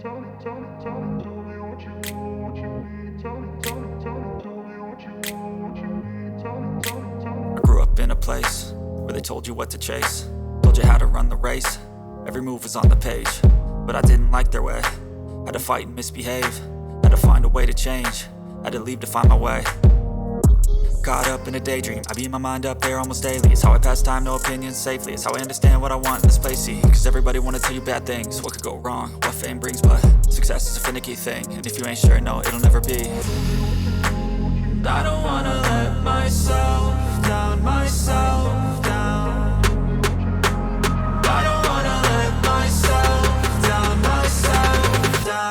I grew up in a place where they told you what to chase, told you how to run the race. Every move was on the page, but I didn't like their way. Had to fight and misbehave, had to find a way to change, had to leave to find my way. Caught up in a daydream, I beat my mind up there almost daily. It's how I pass time, no opinions safely. It's how I understand what I want in this place, see. Cause everybody wanna tell you bad things, what could go wrong, what fame brings. But success is a finicky thing, and if you ain't sure, no, it'll never be. I don't wanna let myself down, myself down. I don't wanna let myself down, myself down.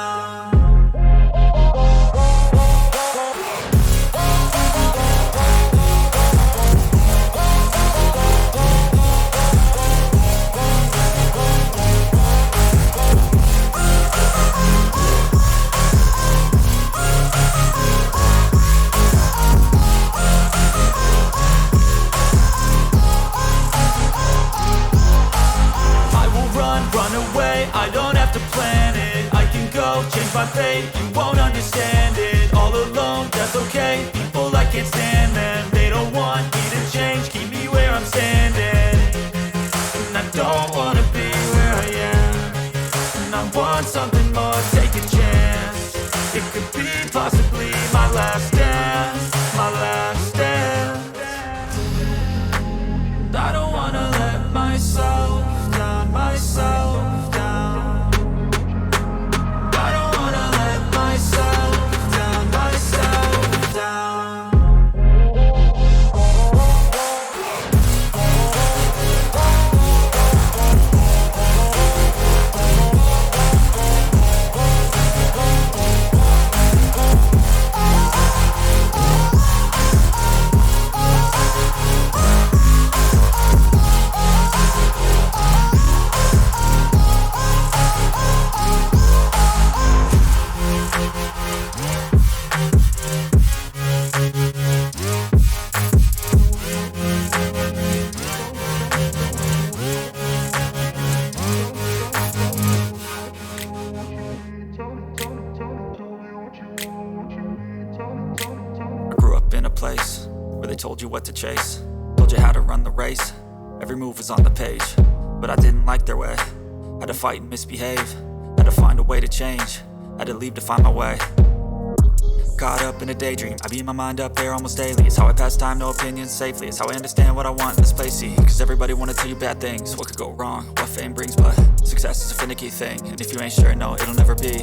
I don't have to plan it, I can go change my fate. You won't understand it, all alone, that's okay. People, I can't stand them, they don't want me to change. Keep me where I'm standing, and I don't wanna be where I am. And I want something more, take a chance. It could be possibly my last dance, my last dance. And I don't wanna let myself down, myself. Place where they told you what to chase, told you how to run the race. Every move was on the page, but I didn't like their way. Had to fight and misbehave, had to find a way to change, had to leave to find my way. Caught up in a daydream, I beat my mind up there almost daily. It's how I pass time, no opinions safely. It's how I understand what I want in this place, see. Cause everybody wanna tell you bad things, what could go wrong, what fame brings. But success is a finicky thing, and if you ain't sure, no, it'll never be.